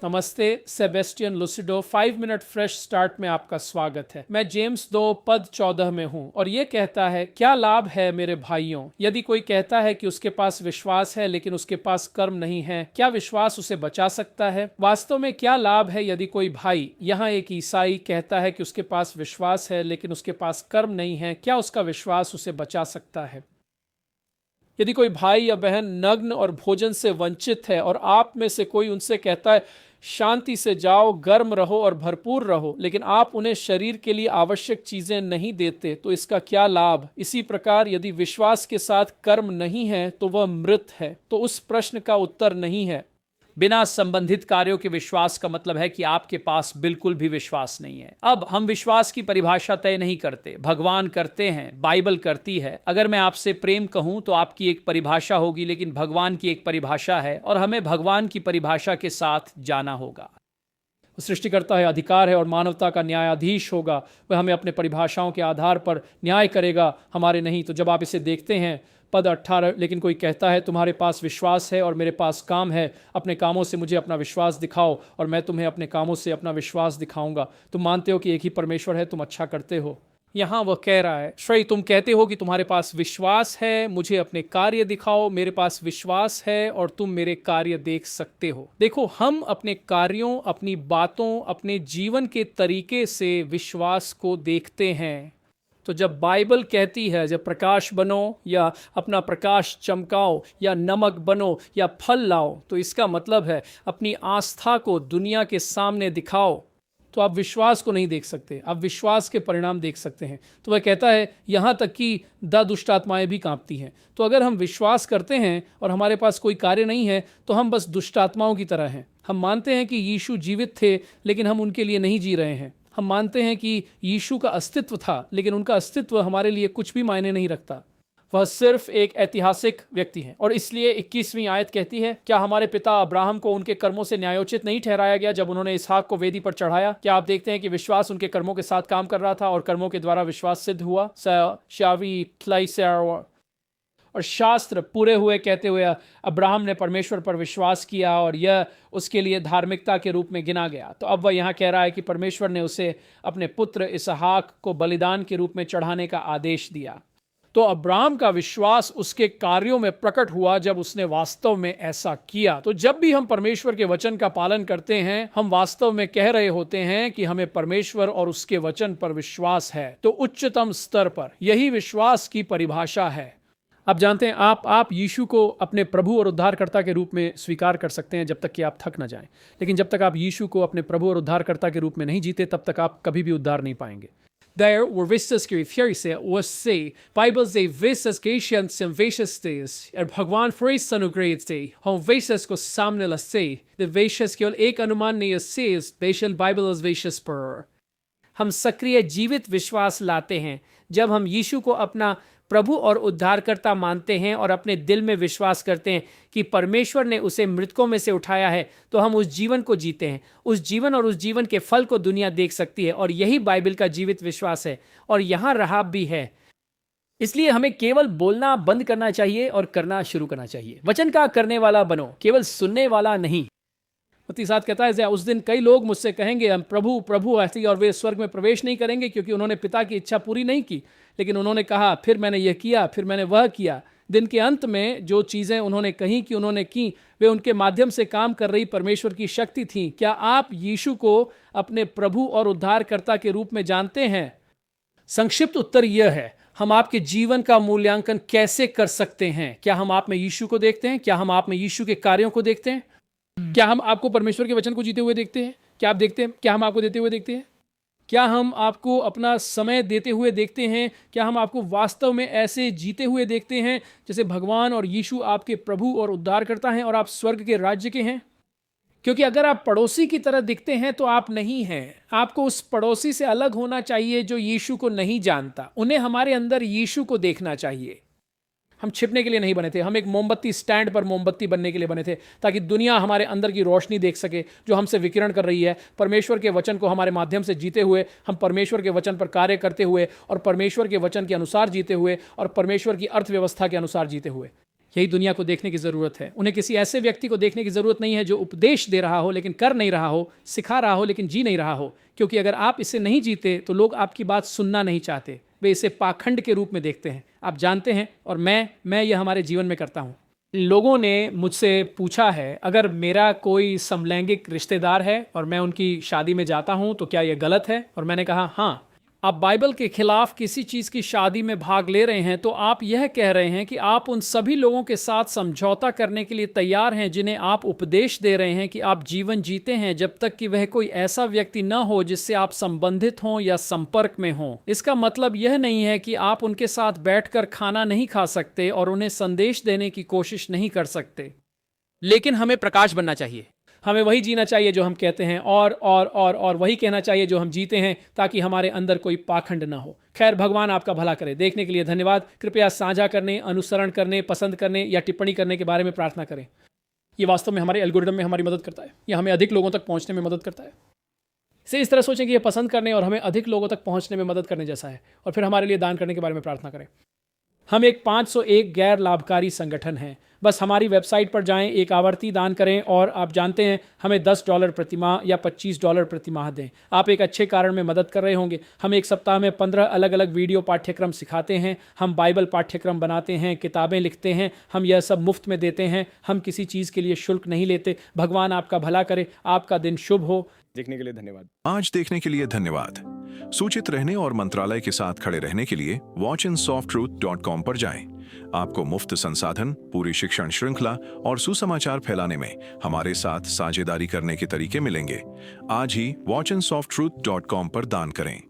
नमस्ते, Sebastian लुसिडो 5 minute fresh start में आपका स्वागत है। मैं जेम्स 2 पद 14 में हूँ और ये कहता है, क्या लाभ है मेरे भाइयों यदि कोई कहता है कि उसके पास विश्वास है लेकिन उसके पास कर्म नहीं है, क्या विश्वास उसे बचा सकता है? वास्तव में क्या लाभ है यदि कोई भाई, यहाँ एक ईसाई, कहता है कि उसके पास विश्वास है लेकिन उसके पास कर्म नहीं है, क्या उसका विश्वास उसे बचा सकता है? यदि कोई भाई या बहन नग्न और भोजन से वंचित है और आप में से कोई उनसे कहता है शांति से जाओ, गर्म रहो और भरपूर रहो, लेकिन आप उन्हें शरीर के लिए आवश्यक चीजें नहीं देते, तो इसका क्या लाभ? इसी प्रकार यदि विश्वास के साथ कर्म नहीं है तो वह मृत है। तो उस प्रश्न का उत्तर नहीं है। बिना संबंधित कार्यों के विश्वास का मतलब है कि आपके पास बिल्कुल भी विश्वास नहीं है। अब हम विश्वास की परिभाषा तय नहीं करते, भगवान करते हैं, बाइबल करती है। अगर मैं आपसे प्रेम कहूं तो आपकी एक परिभाषा होगी, लेकिन भगवान की एक परिभाषा है और हमें भगवान की परिभाषा के साथ जाना होगा। सृष्टिकर्ता है, अधिकार है और मानवता का न्यायाधीश होगा। वह हमें अपने परिभाषाओं के आधार पर न्याय करेगा, हमारे नहीं। तो जब आप इसे देखते हैं, पद 18, लेकिन कोई कहता है तुम्हारे पास विश्वास है और मेरे पास काम है, अपने कामों से मुझे अपना विश्वास दिखाओ और मैं तुम्हें अपने कामों से अपना विश्वास दिखाऊंगा। तुम मानते हो कि एक ही परमेश्वर है, तुम अच्छा करते हो। यहाँ वह कह रहा है, श्रेय, तुम कहते हो कि तुम्हारे पास विश्वास है, मुझे अपने कार्य दिखाओ। मेरे पास विश्वास है और तुम मेरे कार्य देख सकते हो। देखो, हम अपने कार्यों, अपनी बातों, अपने जीवन के तरीके से विश्वास को देखते हैं। तो जब बाइबल कहती है जब प्रकाश बनो या अपना प्रकाश चमकाओ या नमक बनो या फल लाओ, तो इसका मतलब है अपनी आस्था को दुनिया के सामने दिखाओ। तो आप विश्वास को नहीं देख सकते, आप विश्वास के परिणाम देख सकते हैं। तो वह कहता है यहाँ तक कि दुष्ट आत्माएं भी कांपती हैं। तो अगर हम विश्वास करते हैं और हमारे पास कोई कार्य नहीं है तो हम बस दुष्ट आत्माओं की तरह हैं। हम मानते हैं कि यीशु जीवित थे लेकिन हम उनके लिए नहीं जी रहे हैं। हम मानते हैं कि यीशु का अस्तित्व था लेकिन उनका अस्तित्व हमारे लिए कुछ भी मायने नहीं रखता। वह सिर्फ एक ऐतिहासिक व्यक्ति है। और इसलिए 21वीं आयत कहती है, क्या हमारे पिता अब्राहम को उनके कर्मों से न्यायोचित नहीं ठहराया गया जब उन्होंने इसहाक को वेदी पर चढ़ाया? क्या आप देखते हैं कि विश्वास उनके कर्मों के साथ काम कर रहा था और कर्मों के द्वारा विश्वास सिद्ध हुआ? और शास्त्र पूरे हुए कहते हुए अब्राहम ने परमेश्वर पर विश्वास किया और यह उसके लिए धार्मिकता के रूप में गिना गया। तो अब वह यहाँ कह रहा है कि परमेश्वर ने उसे अपने पुत्र इसहाक को बलिदान के रूप में चढ़ाने का आदेश दिया। तो अब्राहम का विश्वास उसके कार्यों में प्रकट हुआ जब उसने वास्तव में ऐसा किया। तो जब भी हम परमेश्वर के वचन का पालन करते हैं, हम वास्तव में कह रहे होते हैं कि हमें परमेश्वर और उसके वचन पर विश्वास है। तो उच्चतम स्तर पर यही विश्वास की परिभाषा है। आप जानते हैं, आप यीशु को अपने प्रभु और उद्धारकर्ता के रूप में स्वीकार कर सकते हैं जब तक कि आप थक ना जाएं। लेकिन जब तक आप यीशु को अपने प्रभु और उद्धारकर्ता के रूप में नहीं जीते, तब तक आप कभी भी उद्धार नहीं पाएंगे। Där vår vissa skrivfjärse och se Bibeln säger vissa skrivkänns som vissastes भगवान फरिसन उग्रेद से हम विशेष को सामने लसे द विशेष केवल एक अनुमान नहीं से स्पेशल बाइबल विशेष पर हम सक्रिय जीवित विश्वास लाते हैं जब हम यीशु को अपना प्रभु और उद्धारकर्ता मानते हैं और अपने दिल में विश्वास करते हैं कि परमेश्वर ने उसे मृतकों में से उठाया है, तो हम उस जीवन को जीते हैं। उस जीवन और उस जीवन के फल को दुनिया देख सकती है और यही बाइबल का जीवित विश्वास है और यहाँ राहाब भी है। इसलिए हमें केवल बोलना बंद करना चाहिए और करना शुरू करना चाहिए। वचन का करने वाला बनो, केवल सुनने वाला नहीं। मत्ती 7 कहता है, उस दिन कई लोग मुझसे कहेंगे हम प्रभु प्रभु ऐसे, और वे स्वर्ग में प्रवेश नहीं करेंगे क्योंकि उन्होंने पिता की इच्छा पूरी नहीं की, लेकिन उन्होंने कहा फिर मैंने यह किया, फिर मैंने वह किया। दिन के अंत में जो चीज़ें उन्होंने कही कि उन्होंने की, वे उनके माध्यम से काम कर रही परमेश्वर की शक्ति थी। क्या आप यीशु को अपने प्रभु और उद्धारकर्ता के रूप में जानते हैं? संक्षिप्त उत्तर यह है, हम आपके जीवन का मूल्यांकन कैसे कर सकते हैं? क्या हम आप में यीशु को देखते हैं? क्या हम आप में यीशु के कार्यों को देखते हैं? क्या हम आपको परमेश्वर के वचन को जीते हुए देखते हैं? क्या आप देखते हैं? क्या हम आपको देते हुए देखते हैं? क्या हम आपको अपना समय देते हुए देखते हैं? क्या हम आपको वास्तव में ऐसे जीते हुए देखते हैं जैसे भगवान और यीशु आपके प्रभु और उद्धारकर्ता हैं और आप स्वर्ग के राज्य के हैं? क्योंकि अगर आप पड़ोसी की तरह दिखते हैं तो आप नहीं हैं। आपको उस पड़ोसी से अलग होना चाहिए जो यीशु को नहीं जानता। उन्हें हमारे अंदर यीशु को देखना चाहिए। हम छिपने के लिए नहीं बने थे। हम एक मोमबत्ती स्टैंड पर मोमबत्ती बनने के लिए बने थे ताकि दुनिया हमारे अंदर की रोशनी देख सके जो हमसे विकिरण कर रही है। परमेश्वर के वचन को हमारे माध्यम से जीते हुए, हम परमेश्वर के वचन पर कार्य करते हुए और परमेश्वर के वचन के अनुसार जीते हुए और परमेश्वर की अर्थव्यवस्था के अनुसार जीते हुए। यही दुनिया को देखने की ज़रूरत है। उन्हें किसी ऐसे व्यक्ति को देखने की ज़रूरत नहीं है जो उपदेश दे रहा हो लेकिन कर नहीं रहा हो, सिखा रहा हो लेकिन जी नहीं रहा हो, क्योंकि अगर आप इसे नहीं जीते तो लोग आपकी बात सुनना नहीं चाहते, वे इसे पाखंड के रूप में देखते हैं। आप जानते हैं, और मैं यह हमारे जीवन में करता हूँ। लोगों ने मुझसे पूछा है, अगर मेरा कोई समलैंगिक रिश्तेदार है और मैं उनकी शादी में जाता हूँ तो क्या यह गलत है? और मैंने कहा हाँ। आप बाइबल के खिलाफ किसी चीज़ की शादी में भाग ले रहे हैं तो आप यह कह रहे हैं कि आप उन सभी लोगों के साथ समझौता करने के लिए तैयार हैं जिन्हें आप उपदेश दे रहे हैं कि आप जीवन जीते हैं, जब तक कि वह कोई ऐसा व्यक्ति न हो जिससे आप संबंधित हों या संपर्क में हों। इसका मतलब यह नहीं है कि आप उनके साथ बैठकर खाना नहीं खा सकते और उन्हें संदेश देने की कोशिश नहीं कर सकते, लेकिन हमें प्रकाश बनना चाहिए। हमें वही जीना चाहिए जो हम कहते हैं, और वही कहना चाहिए जो हम जीते हैं, ताकि हमारे अंदर कोई पाखंड ना हो। खैर, भगवान आपका भला करे। देखने के लिए धन्यवाद। कृपया साझा करने, अनुसरण करने, पसंद करने या टिप्पणी करने के बारे में प्रार्थना करें। ये वास्तव में हमारे एल्गोरिदम में हमारी मदद करता है, यह हमें अधिक लोगों तक पहुंचने में मदद करता है। इसे इस तरह सोचें कि यह पसंद करने और हमें अधिक लोगों तक पहुंचने में मदद करने जैसा है, और फिर हमारे लिए दान करने के बारे में प्रार्थना करें। हम एक 501 गैर लाभकारी संगठन हैं। बस हमारी वेबसाइट पर जाएं, एक आवर्ती दान करें और आप जानते हैं, हमें $10 प्रति माह या $25 प्रति माह दें। आप एक अच्छे कारण में मदद कर रहे होंगे। हम एक सप्ताह में 15 अलग अलग वीडियो पाठ्यक्रम सिखाते हैं। हम बाइबल पाठ्यक्रम बनाते हैं, किताबें लिखते हैं। हम यह सब मुफ्त में देते हैं। हम किसी चीज़ के लिए शुल्क नहीं लेते। भगवान आपका भला करे। आपका दिन शुभ हो। देखने के लिए धन्यवाद। आज देखने के लिए धन्यवाद। सूचित रहने और मंत्रालय के साथ खड़े रहने के लिए watchandsofttruth.com पर जाएं। आपको मुफ्त संसाधन, पूरी शिक्षण श्रृंखला और सुसमाचार फैलाने में हमारे साथ साझेदारी करने के तरीके मिलेंगे। आज ही watchandsofttruth.com पर दान करें।